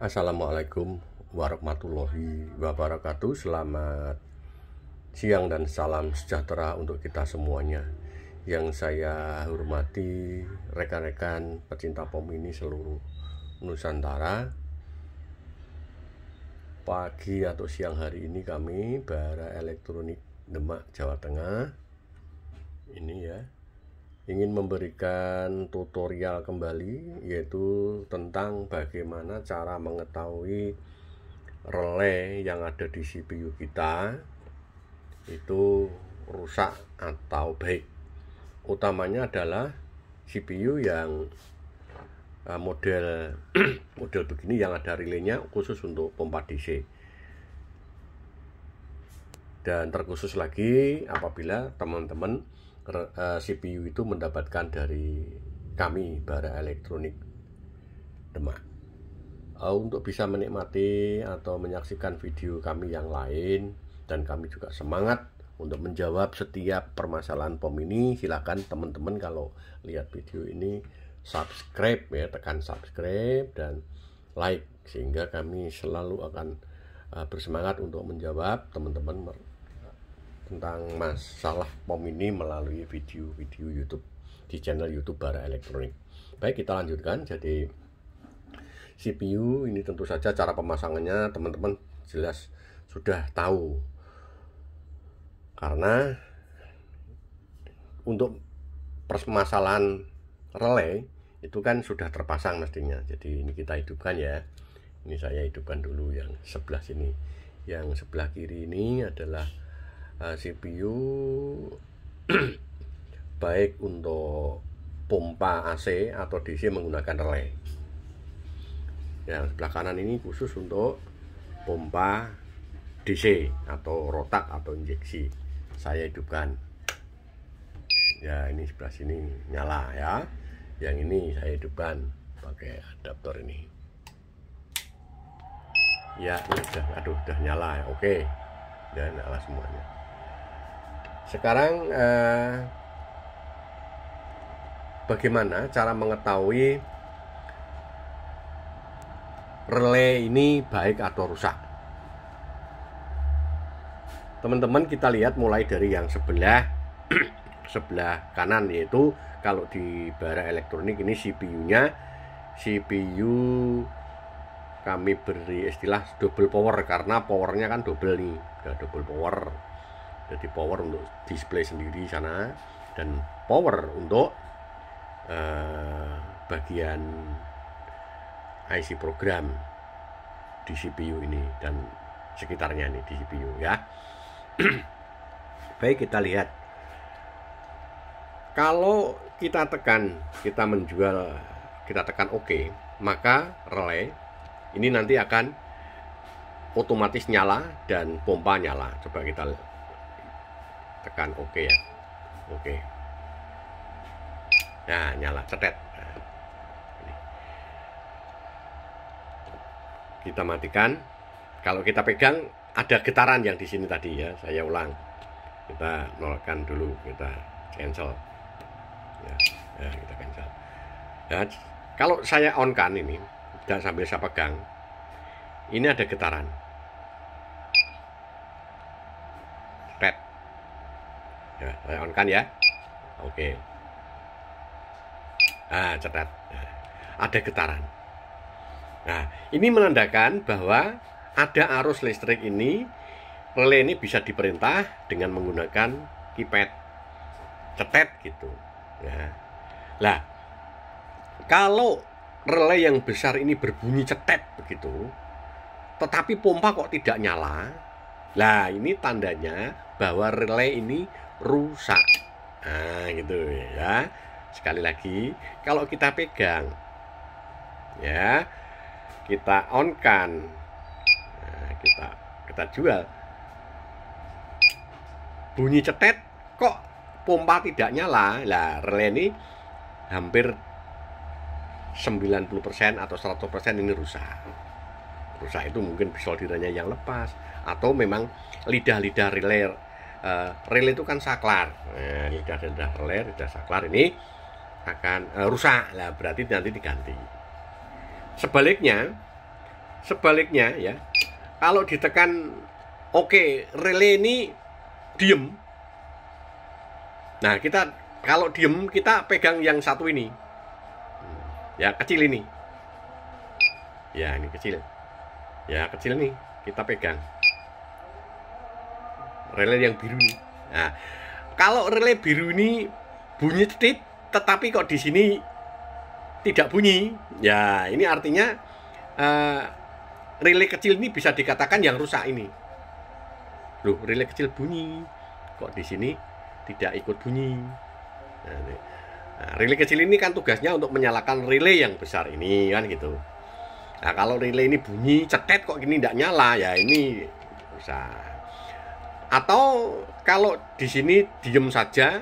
Assalamualaikum warahmatullahi wabarakatuh. Selamat siang dan salam sejahtera untuk kita semuanya. Yang saya hormati rekan-rekan pecinta POM ini seluruh Nusantara. Pagi atau siang hari ini kami Bara Elektronik Demak, Jawa Tengah ini ya ingin memberikan tutorial kembali, yaitu tentang bagaimana cara mengetahui relay yang ada di CPU kita itu rusak atau baik. Utamanya adalah CPU yang model begini yang ada relaynya khusus untuk pompa DC. Dan terkhusus lagi apabila teman-teman CPU itu mendapatkan dari kami Bara Elektronik Demak. Untuk bisa menikmati atau menyaksikan video kami yang lain, dan kami juga semangat untuk menjawab setiap permasalahan POM ini, silakan teman-teman kalau lihat video ini subscribe ya, tekan subscribe dan like, sehingga kami selalu akan bersemangat untuk menjawab teman-teman tentang masalah POM ini melalui video-video YouTube di channel YouTube Bara Elektronik. Baik, kita lanjutkan. Jadi CPU ini tentu saja cara pemasangannya teman-teman jelas sudah tahu, karena untuk permasalahan relay itu kan sudah terpasang mestinya. Jadi ini kita hidupkan ya. Ini saya hidupkan dulu yang sebelah sini. Yang sebelah kiri ini adalah CPU baik untuk pompa AC atau DC menggunakan relay. Yang sebelah kanan ini khusus untuk pompa DC atau rotak atau injeksi. Saya hidupkan. Ya, ini sebelah sini nyala ya. Yang ini saya hidupkan pakai adaptor ini. Ya, ini udah nyala ya. Oke. Udah nyala semuanya. Sekarang bagaimana cara mengetahui relay ini baik atau rusak? Teman-teman, kita lihat mulai dari yang sebelah kanan, yaitu kalau di Bara Elektronik ini CPU kami beri istilah double power, karena powernya kan double nih, udah double power. Jadi power untuk display sendiri sana, dan power untuk bagian IC program di CPU ini dan sekitarnya nih di CPU ya. Baik, kita lihat. Kalau kita tekan OK, maka relay ini nanti akan otomatis nyala dan pompa nyala. Coba kita tekan OK ya. Oke. Nah, nyala cetet. Nah, ini. Kita matikan. Kalau kita pegang ada getaran yang di sini tadi ya. Saya ulang. Kita nolkan dulu, kita cancel. Ya, kita cancel. Ya, kalau saya on kan ini dan sambil saya pegang, ini ada getaran. Cetet. Ya, saya on kan ya. Oke. Nah, cetet. Nah, ada getaran. Nah, ini menandakan bahwa ada arus listrik ini. Relay ini bisa diperintah dengan menggunakan keypad cetet gitu. Ya. Lah, kalau relay yang besar ini berbunyi cetet begitu, tetapi pompa kok tidak nyala, lah ini tandanya bahwa relay ini rusak. Nah, gitu ya. Sekali lagi, kalau kita pegang ya, kita on kan, nah, kita jual, bunyi cetet kok pompa tidak nyala. Lah, relay ini hampir 90% atau 100% ini rusak. Rusak itu mungkin solderannya yang lepas, atau memang lidah-lidah relay. Relay itu kan saklar. Nah, lidah relay, lidah saklar ini akan rusak. Lah, berarti nanti diganti. Sebaliknya, sebaliknya ya, kalau ditekan oke, relay ini diem. Nah, kita kalau diem, kita pegang yang satu ini. Ya, kecil ini. Ya, ini kecil. Ya, kecil nih, kita pegang. Relay yang biru ini. Nah, kalau relay biru ini bunyi titit, tetapi kok di sini tidak bunyi, ya ini artinya relay kecil ini bisa dikatakan yang rusak ini. Loh, relay kecil bunyi, kok di sini tidak ikut bunyi. Nah, relay kecil ini kan tugasnya untuk menyalakan relay yang besar ini kan gitu. Nah, kalau relay ini bunyi cetet kok gini tidak nyala, ya ini rusak. Atau kalau di sini diem saja,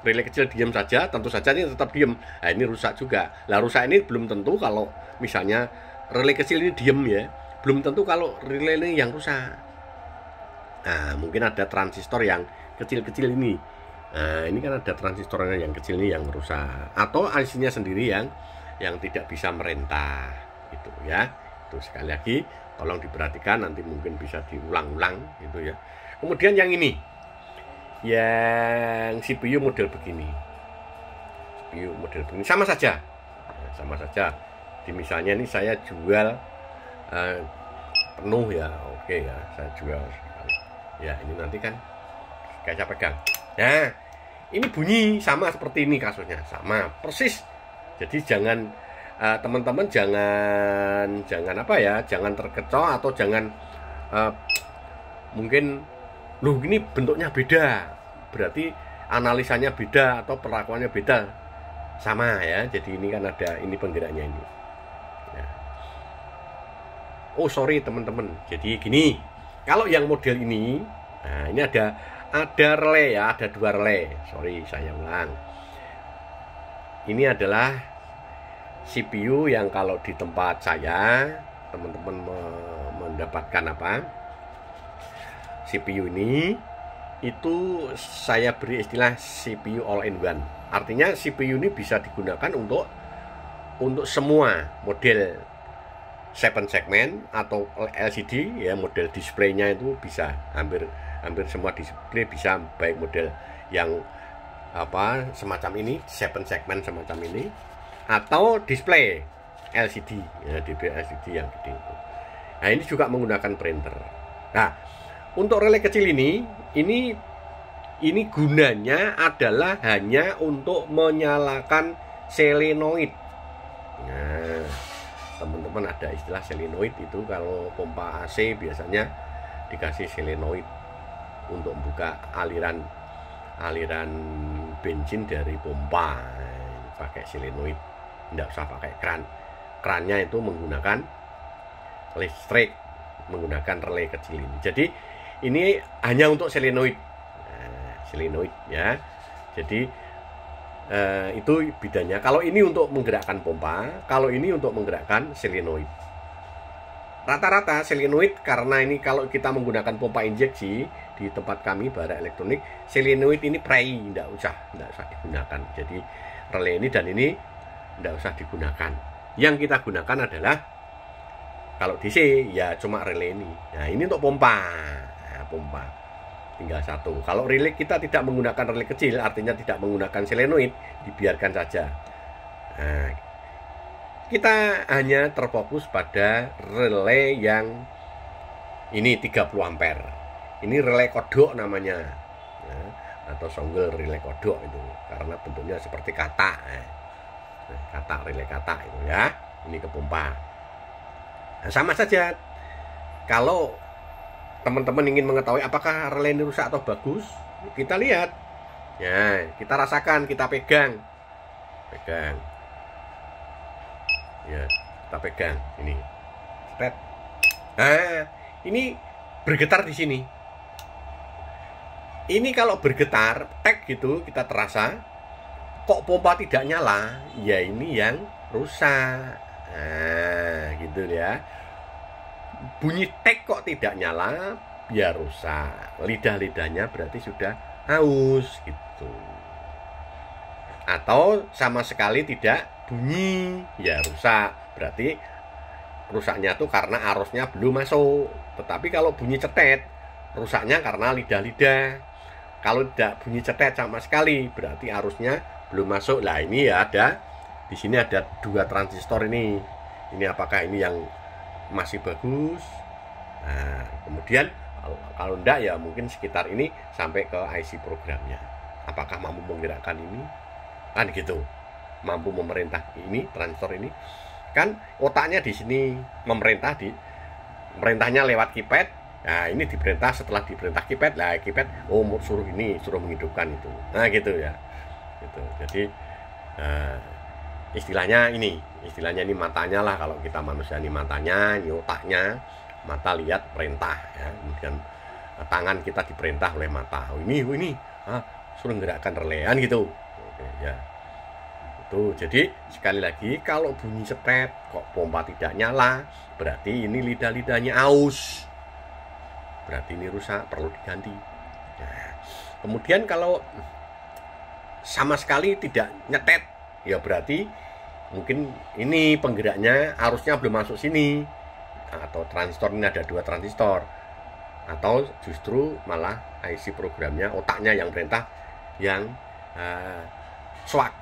relay kecil diem saja, tentu saja ini tetap diem. Nah, ini rusak juga. Lah, rusak ini belum tentu kalau misalnya relay kecil ini diem ya, belum tentu kalau relay ini yang rusak. Nah, mungkin ada transistor yang kecil-kecil ini. Nah, ini kan ada transistornya yang kecil ini yang rusak. Atau IC-nya sendiri yang tidak bisa merentah. Gitu ya. Itu sekali lagi tolong diperhatikan, nanti mungkin bisa diulang-ulang gitu ya. Kemudian yang ini, yang CPU model begini, CPU model begini sama saja, sama saja. Di misalnya ini saya jual penuh ya, oke ya, saya jual. Ya ini nanti kan kayak saya pegang. Nah ini bunyi sama seperti ini kasusnya, sama persis. Jadi jangan teman-teman jangan apa ya, jangan terkecoh atau jangan mungkin loh ini bentuknya beda, berarti analisanya beda atau perlakuannya beda. Sama ya, jadi ini kan ada ini penggeraknya ini ya. Oh sorry teman-teman, jadi gini, kalau yang model ini, nah ini ada relay ya, ada dua relay. Sorry saya ulang, ini adalah CPU yang kalau di tempat saya teman-teman mendapatkan apa, CPU ini itu saya beri istilah CPU all in one. Artinya CPU ini bisa digunakan untuk semua model 7 segmen atau LCD ya, model displaynya itu bisa hampir semua display bisa, baik model yang apa semacam ini 7 segmen semacam ini atau display LCD ya, display LCD yang gede itu. Nah ini juga menggunakan printer. Nah untuk relay kecil ini gunanya adalah hanya untuk menyalakan solenoid. Nah, teman-teman ada istilah solenoid itu kalau pompa AC biasanya dikasih solenoid untuk membuka aliran bensin dari pompa. Pakai solenoid, tidak usah pakai kerannya itu menggunakan listrik, menggunakan relay kecil ini. Jadi ini hanya untuk solenoid, solenoid ya. Jadi itu bedanya. Kalau ini untuk menggerakkan pompa, kalau ini untuk menggerakkan solenoid. Rata-rata solenoid, karena ini kalau kita menggunakan pompa injeksi di tempat kami Bara Elektronik, solenoid ini prei, tidak usah digunakan. Jadi relay ini dan ini tidak usah digunakan. Yang kita gunakan adalah kalau DC ya cuma relay ini. Nah ini untuk pompa. Pompa tinggal satu. Kalau relay kita tidak menggunakan relay kecil, artinya tidak menggunakan solenoid, dibiarkan saja. Nah, kita hanya terfokus pada relay yang ini 30 ampere. Ini relay kodok namanya, ya, atau songgel relay kodok itu, karena bentuknya seperti kata, relay kata itu ya. Ini ke pompa. Nah, sama saja. Kalau teman-teman ingin mengetahui apakah relay ini rusak atau bagus, kita lihat ya, kita rasakan, kita pegang ya, kita pegang ini. Nah ini bergetar di sini. Ini kalau bergetar tek gitu, kita terasa kok pompa tidak nyala, ya ini yang rusak. Nah gitu ya, bunyi tek kok tidak nyala, ya rusak. Lidah-lidahnya berarti sudah haus gitu. Atau sama sekali tidak bunyi, ya rusak. Berarti rusaknya itu karena arusnya belum masuk. Tetapi kalau bunyi cetet, rusaknya karena lidah-lidah. Kalau tidak bunyi cetet sama sekali, berarti arusnya belum masuk. Lah ini ya ada, di sini ada 2 transistor ini. Ini apakah ini yang masih bagus? Nah, kemudian kalau enggak ya mungkin sekitar ini sampai ke IC programnya. Apakah mampu menggerakkan ini? Kan gitu. Mampu memerintah ini, transistor ini. Kan otaknya di sini memerintahnya lewat keypad. Nah, ini diperintah, setelah diperintah keypad, lah keypad suruh ini, suruh menghidupkan itu. Nah, gitu ya. Gitu. Jadi istilahnya ini matanya lah, kalau kita manusia ini matanya, ini otaknya. Mata lihat perintah ya. Kemudian tangan kita diperintah oleh mata. Ini suruh gerakkan relean gitu. Oke, ya. Tuh, jadi sekali lagi kalau bunyi cetet kok pompa tidak nyala, berarti ini lidah-lidahnya aus. Berarti ini rusak, perlu diganti. Nah, kemudian kalau sama sekali tidak nyetet, ya berarti mungkin ini penggeraknya arusnya belum masuk sini. Atau transistor ini ada 2 transistor. Atau justru malah IC programnya, otaknya yang perintah yang swak,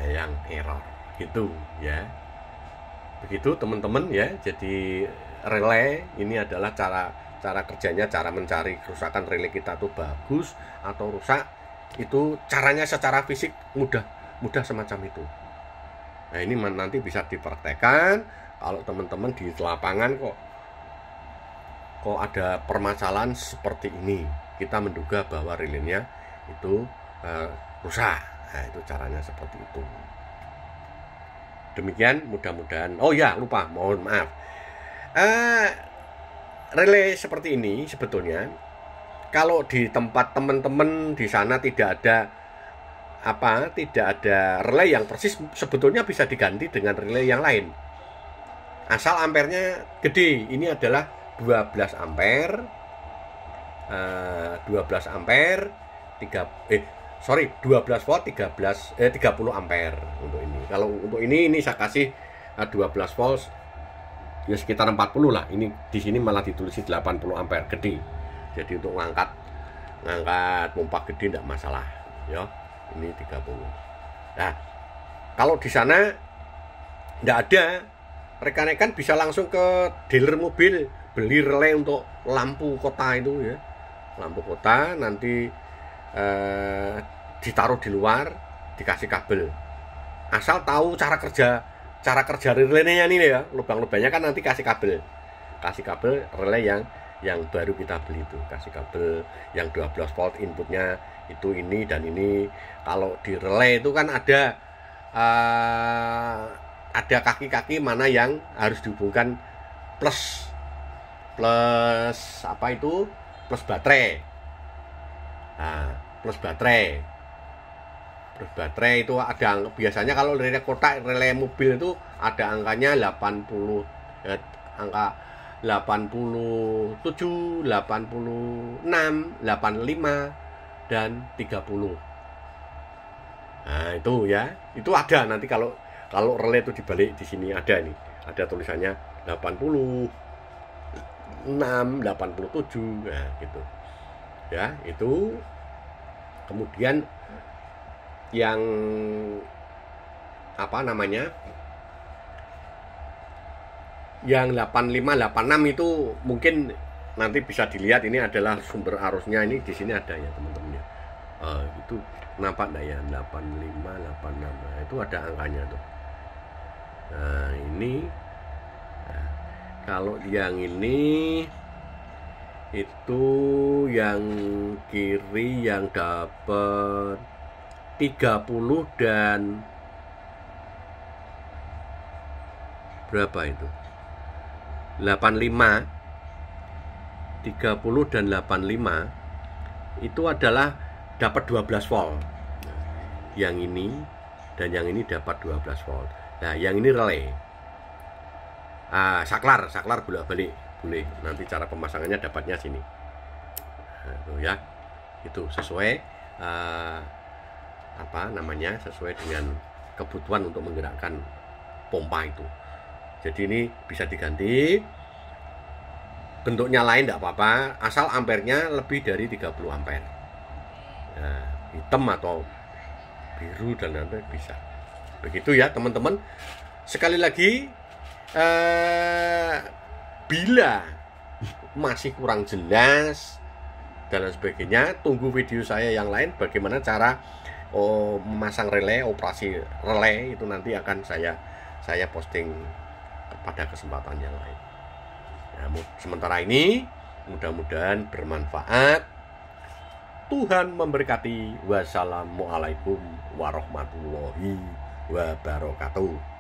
yang error gitu ya. Begitu teman-teman ya. Jadi relay ini adalah cara kerjanya, cara mencari kerusakan relay kita tuh bagus atau rusak. Itu caranya secara fisik mudah semacam itu. Nah, ini nanti bisa dipraktekkan kalau teman-teman di lapangan kok ada permasalahan seperti ini. Kita menduga bahwa relaynya itu rusak. Nah, itu caranya seperti itu. Demikian, mudah-mudahan. Oh ya, lupa, mohon maaf. Relay seperti ini sebetulnya kalau di tempat teman-teman di sana tidak ada relay yang persis, sebetulnya bisa diganti dengan relay yang lain. Asal ampernya gede. Ini adalah 12 ampere. 12 volt 30 ampere untuk ini. Kalau untuk ini saya kasih 12 volt ya sekitar 40 lah. Ini di sini malah ditulis 80 ampere, gede. Jadi untuk ngangkat pompa gede tidak masalah, ya. Ini 30. Nah, kalau di sana tidak ada, rekan-rekan bisa langsung ke dealer mobil beli relay untuk lampu kota itu ya. Lampu kota nanti ditaruh di luar, dikasih kabel. Asal tahu cara kerja relaynya ini ya. Lubang-lubangnya kan nanti kasih kabel relay yang baru kita beli itu. Kasih kabel yang 12 volt, inputnya itu ini dan ini. Kalau di relay itu kan ada kaki-kaki mana yang harus dihubungkan plus baterai. Nah, plus baterai itu ada, biasanya kalau relay kotak, relay mobil itu ada angkanya 80, angka 87, 86, 85 dan 30. Nah, itu ya. Itu ada nanti kalau relay itu dibalik di sini ada nih. Ada tulisannya 86, 87. Nah, gitu. Ya, itu. Kemudian yang yang 85, 86 itu mungkin nanti bisa dilihat, ini adalah sumber arusnya. Ini di sini ada ya teman-teman ya. Itu nampak enggak ya, 85, 86. Nah, itu ada angkanya tuh. Nah, ini kalau yang ini itu yang kiri yang dapat 30 dan berapa itu? 85, 30 dan 85 itu adalah dapat 12 volt. Yang ini dan yang ini dapat 12 volt. Nah, yang ini relay. Saklar bolak-balik boleh. Nanti cara pemasangannya dapatnya sini. Nah, itu ya. Itu sesuai sesuai dengan kebutuhan untuk menggerakkan pompa itu. Jadi ini bisa diganti, bentuknya lain tidak apa-apa, asal ampernya lebih dari 30 ampere. Nah, hitam atau biru dan nanti bisa. Begitu ya teman-teman. Sekali lagi, bila masih kurang jelas dan sebagainya, tunggu video saya yang lain bagaimana cara memasang relay, operasi relay itu nanti akan saya posting pada kesempatan yang lain. Nah, sementara ini mudah-mudahan bermanfaat. Tuhan memberkati. Wassalamualaikum warahmatullahi wabarakatuh.